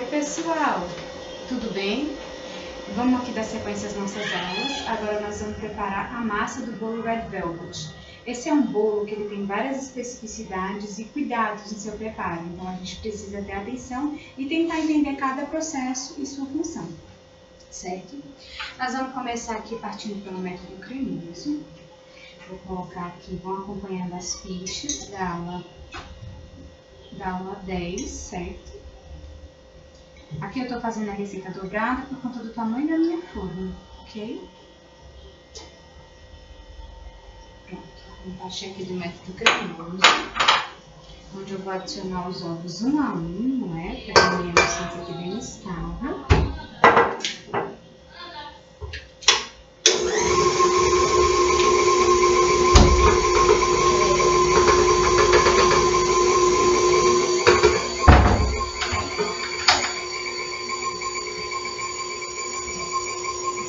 Oi pessoal, tudo bem? Vamos aqui dar sequência às nossas aulas. Agora nós vamos preparar a massa do bolo Red Velvet. Esse é um bolo que ele tem várias especificidades e cuidados em seu preparo, então a gente precisa ter atenção e tentar entender cada processo e sua função, certo? Nós vamos começar aqui partindo pelo método cremoso. Vou colocar aqui, vão acompanhando as fichas da aula 10, certo? Aqui eu estou fazendo a receita dobrada por conta do tamanho da minha forma, ok? Pronto, vou partir aqui do método cremoso, onde eu vou adicionar os ovos um a um, não é? Para a minha receita aqui bem estável.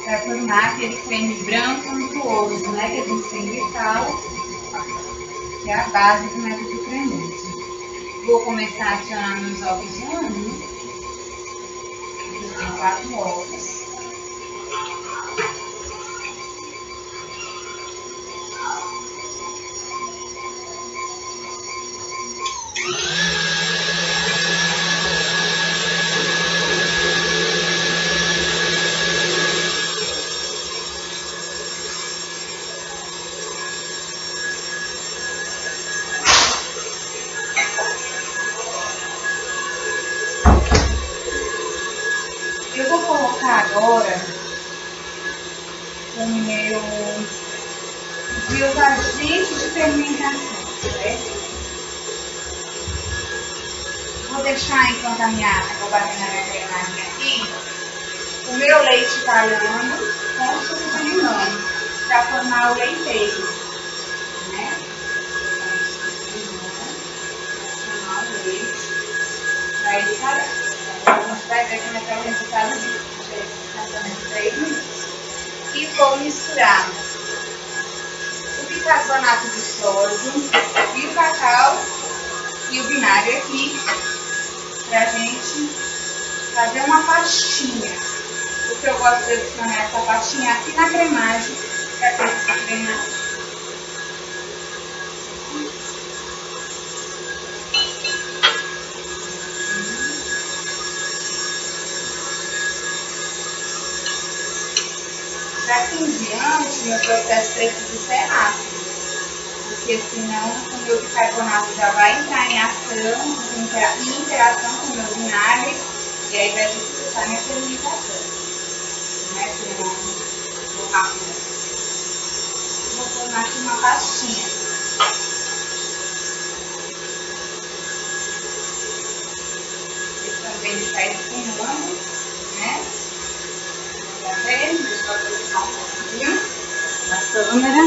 Para formar aquele creme branco untuoso, né, que a gente sempre fala, que é a base do método cremoso. Vou começar adicionando os ovos um a um. Eu tenho 4 ovos. Eu vou colocar agora o meu agente de fermentação, certo? Vou deixar, enquanto eu vou batendo a minha cremagem aqui, o meu leite talhando com o suco de limão, para formar o leiteiro, né? Adicionar o leite para ele talhar. A gente vai ver como é que é o resultado de 3 minutos. E vou misturar o bicarbonato de sódio e o cacau e o vinagre aqui para a gente fazer uma pastinha. Porque eu gosto de adicionar essa pastinha aqui na cremagem para ter essa cremagem. Daqui em diante, meu processo precisa ser rápido, porque senão o meu bicarbonato já vai entrar em ação, em interação com o meu vinagre, e aí vai dificultar minha fermentação. Né? Senão, vou rápido. Vou formar aqui uma pastinha. Ele também está espumando, né? Tá vendo? Deixa eu aproximar um pouquinho da câmera.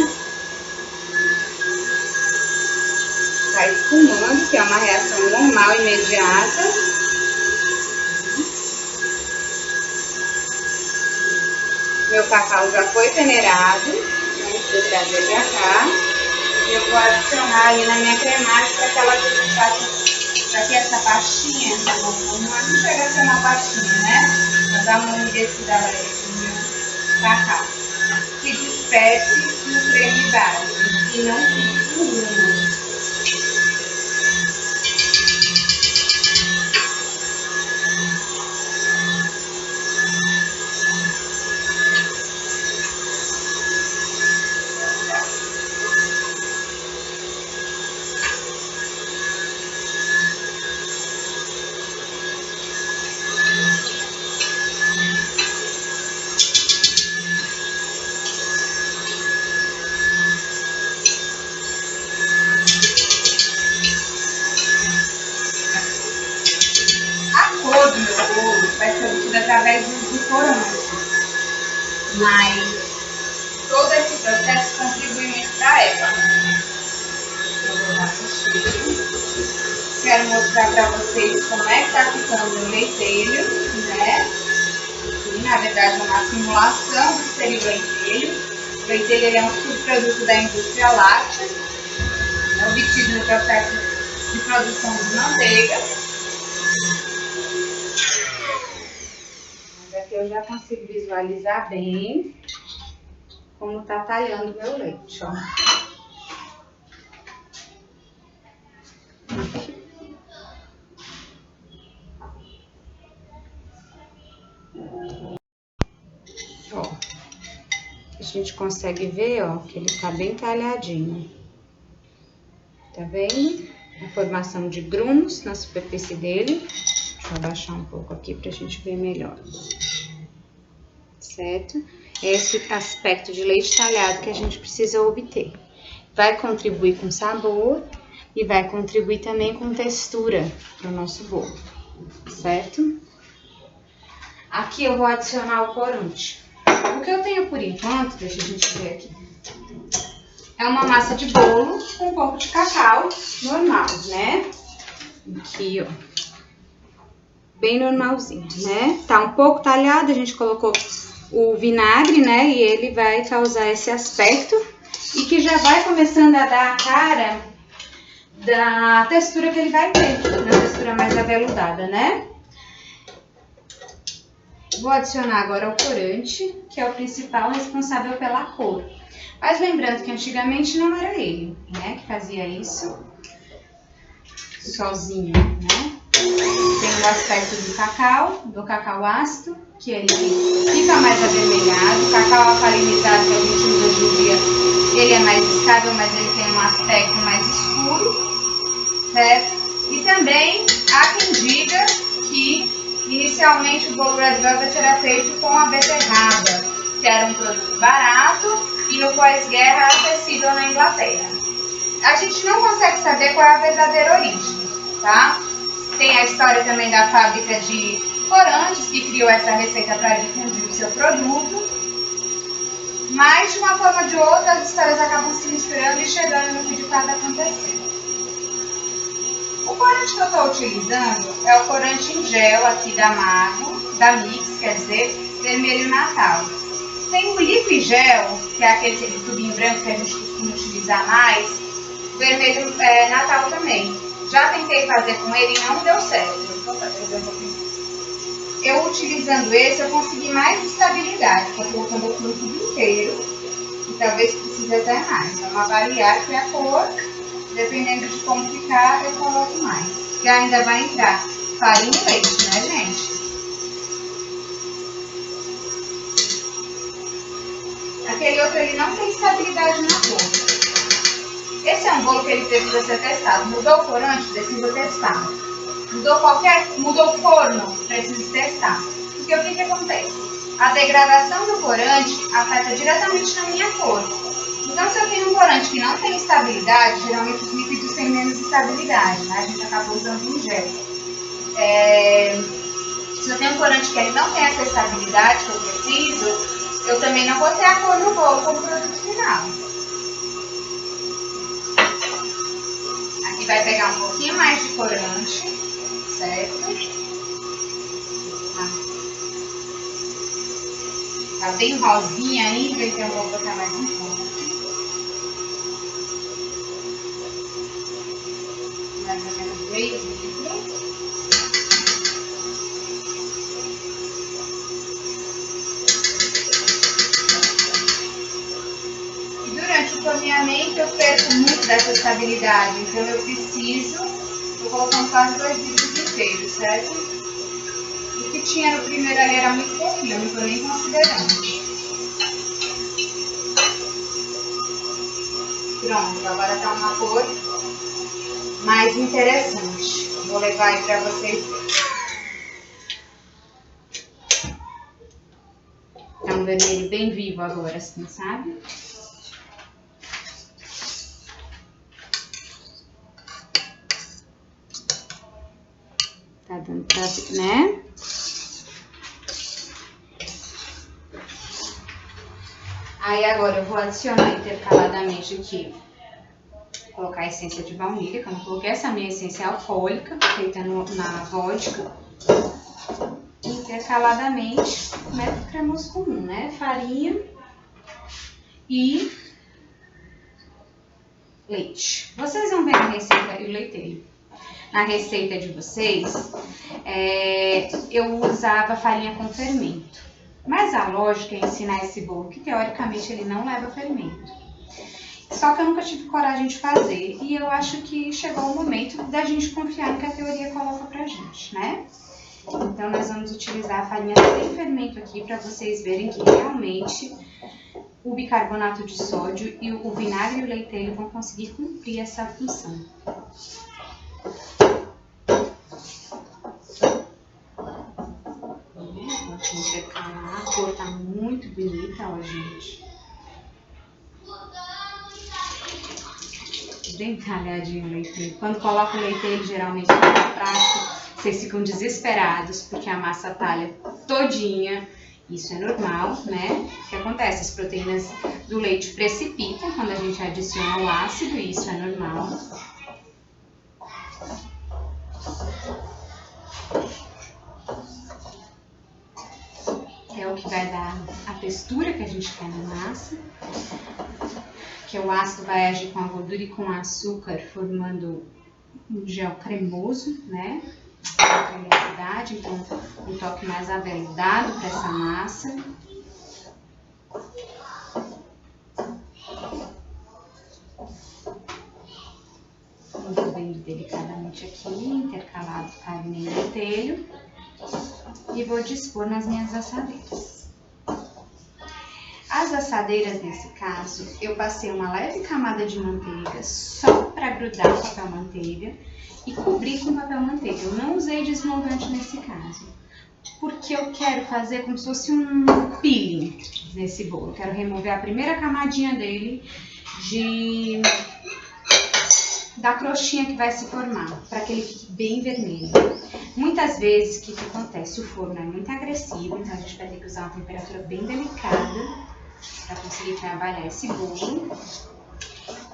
Tá espumando, que é uma reação normal, imediata. Meu cacau já foi peneirado, né? Vou trazer pra cá. Eu vou adicionar ali na minha cremagem para que essa pastinha, não chega a ser uma pastinha, né? Vou dar uma umedecida leve no meu cacau. Que disperse no creme base e não fique com grumos. Do meu bolo vai ser obtido através do corante, mas todo esse processo contribui muito para a época. Eu vou dar um cheiro. Quero mostrar para vocês como é que está ficando o leiteiro, né? E, na verdade, é uma simulação do que seria o leiteiro. O leiteiro ele é um subproduto da indústria láctea, obtido no processo de produção de manteiga. eu já consigo visualizar bem como tá talhando o meu leite, ó. Ó, a gente consegue ver, ó, que ele tá bem talhadinho. Tá vendo? A formação de grumos na superfície dele. Deixa eu abaixar um pouco aqui pra gente ver melhor. Certo? Esse aspecto de leite talhado que a gente precisa obter. Vai contribuir com sabor e vai contribuir também com textura para o nosso bolo, certo? Aqui eu vou adicionar o corante. O que eu tenho por enquanto, deixa a gente ver aqui, é uma massa de bolo com um pouco de cacau normal, né? Aqui, ó. Bem normalzinho, né? Tá um pouco talhado, a gente colocou o vinagre, né? E ele vai causar esse aspecto e que já vai começando a dar a cara da textura que ele vai ter, uma textura mais aveludada, né? Vou adicionar agora o corante, que é o principal responsável pela cor. Mas lembrando que antigamente não era ele, né? Que fazia isso sozinho, né? Tem o aspecto do cacau ácido, que ele fica mais avermelhado. O cacau alcalinizado que a gente usa hoje em dia, ele é mais estável, mas ele tem um aspecto mais escuro, certo? E também há quem diga que inicialmente o bolo Red Velvet era feito com a beterraba, que era um produto barato e no pós-guerra acessível na Inglaterra. A gente não consegue saber qual é a verdadeira origem, tá? Tem a história também da fábrica de corantes, que criou essa receita para difundir o seu produto. Mas, de uma forma ou de outra, as histórias acabam se misturando e chegando no que de fato aconteceu. O corante que eu estou utilizando é o corante em gel aqui da Mix, quer dizer, vermelho Natal. Tem o liquid gel, que é aquele tubinho branco que a gente costuma utilizar mais, vermelho Natal também. Já tentei fazer com ele e não deu certo. Eu utilizando esse, eu consegui mais estabilidade. Estou colocando aqui no tubo inteiro. E talvez precise até mais. Vamos avaliar aqui a cor. Dependendo de como ficar, eu coloco mais. E ainda vai entrar farinha e leite, né, gente? Aquele outro ele não tem estabilidade na cor. Esse é um bolo que ele precisa ser testado. Mudou o corante? Precisa testar. Mudou o forno? Precisa testar. Porque o que acontece? A degradação do corante afeta diretamente na minha cor. Então, se eu tenho um corante que não tem estabilidade, geralmente os líquidos têm menos estabilidade, né? A gente acaba usando em gel. Se eu tenho um corante que ele não tem essa estabilidade que eu preciso, eu também não vou ter a cor no bolo como produto final. Aqui vai pegar um pouquinho mais de corante, certo? Tá bem rosinha ainda, então eu vou botar mais um pouco. Mais ou menos 2 litros. E durante o torneamento eu perco muito dessa estabilidade, então eu vou colocando quase 2 litros inteiros, certo? O que tinha no primeiro ali era muito pouquinho, eu não estou nem considerando. Pronto, agora tá uma cor mais interessante. Vou levar aí para vocês verem. Tá um vermelho bem vivo agora, assim, sabe? Tá dando pra ver, né? Aí agora eu vou adicionar intercaladamente aqui, vou colocar a essência de baunilha, que eu não coloquei. Essa minha essência alcoólica, feita na vodka. Intercaladamente, método cremoso comum, né? Farinha e leite. Vocês vão ver na receita, e o leite na receita de vocês, eu usava farinha com fermento. Mas a lógica é ensinar esse bolo que teoricamente ele não leva fermento. Só que eu nunca tive coragem de fazer e eu acho que chegou o momento da gente confiar no que a teoria coloca pra gente, né? Então nós vamos utilizar a farinha sem fermento aqui para vocês verem que realmente o bicarbonato de sódio e o vinagre e o leitelho vão conseguir cumprir essa função. Vou intercalar, a cor tá muito bonita, ó, gente. Bem talhadinho o leitelho. Quando coloca o leitelho, geralmente é mais prático. Vocês ficam desesperados porque a massa talha todinha. Isso é normal, né? O que acontece? As proteínas do leite precipitam quando a gente adiciona o ácido, e isso é normal. É o que vai dar a textura que a gente quer na massa. Que o ácido vai agir com a gordura e com o açúcar, formando um gel cremoso, né? Cremosidade, então um toque mais aveludado para essa massa. Movendo delicadamente aqui, intercalado farinha e leitelho. E vou dispor nas minhas assadeiras. As assadeiras, nesse caso, eu passei uma leve camada de manteiga só para grudar o papel manteiga e cobrir com papel manteiga. Eu não usei desmoldante nesse caso, porque eu quero fazer como se fosse um peeling nesse bolo. Eu quero remover a primeira camadinha dele da crostinha que vai se formar, para que ele fique bem vermelho. Muitas vezes, o que acontece? O forno é muito agressivo, então a gente vai ter que usar uma temperatura bem delicada para conseguir trabalhar esse bolo.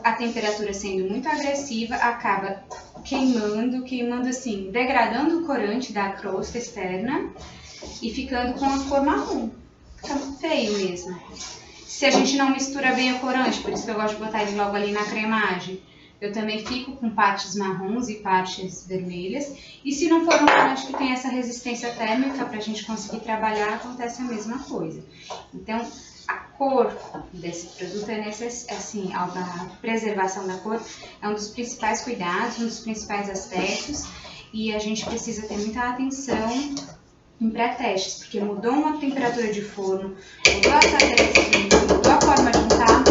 A temperatura sendo muito agressiva acaba queimando assim, degradando o corante da crosta externa e ficando com a cor marrom. Fica feio mesmo. Se a gente não mistura bem o corante, por isso que eu gosto de botar ele logo ali na cremagem, eu também fico com partes marrons e partes vermelhas. E se não for um corante que tem essa resistência térmica para a gente conseguir trabalhar, acontece a mesma coisa. Então, a cor desse produto é necessária, assim, a preservação da cor é um dos principais cuidados, um dos principais aspectos, e a gente precisa ter muita atenção em pré-testes, porque mudou uma temperatura de forno, mudou a assadeira química, mudou a forma de untar,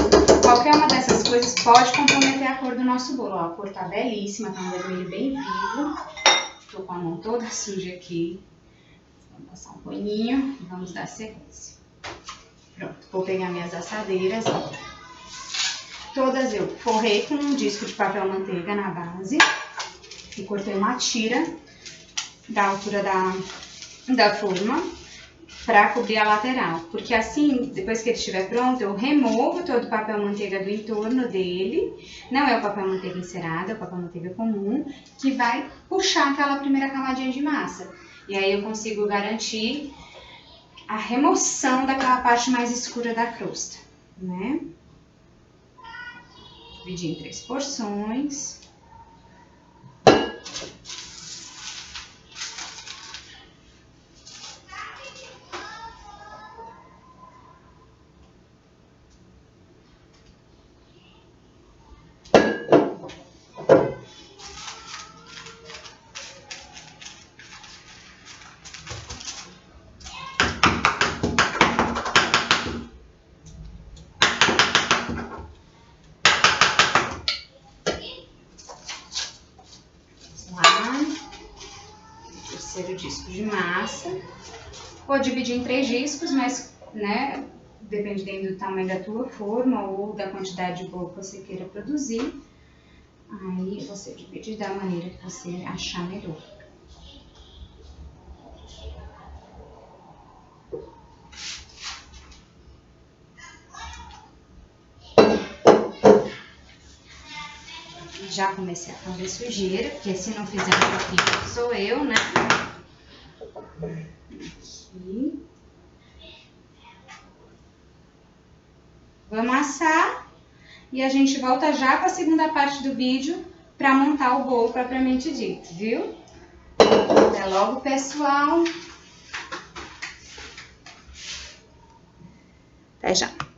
qualquer uma dessas coisas pode comprometer a cor do nosso bolo. Ó, a cor tá belíssima, tá um vermelho bem vivo, tô com a mão toda suja aqui, vou passar um paninho e vamos dar sequência. Pronto, vou pegar minhas assadeiras, ó. Todas eu forrei com um disco de papel manteiga na base e cortei uma tira da altura da forma para cobrir a lateral, porque assim, depois que ele estiver pronto, eu removo todo o papel manteiga do entorno dele. Não é o papel manteiga encerado, é o papel manteiga comum, que vai puxar aquela primeira camadinha de massa. E aí eu consigo garantir a remoção daquela parte mais escura da crosta, né? Dividir em 3 porções. Terceiro disco de massa. Vou dividir em 3 discos, mas, né, dependendo do tamanho da tua forma ou da quantidade de bolo que você queira produzir, aí você divide da maneira que você achar melhor. Já comecei a fazer sujeira, porque se não fizer um pouquinho sou eu, né? Aqui. Vou amassar e a gente volta já para a segunda parte do vídeo para montar o bolo propriamente dito, viu? Até logo, pessoal! Até já!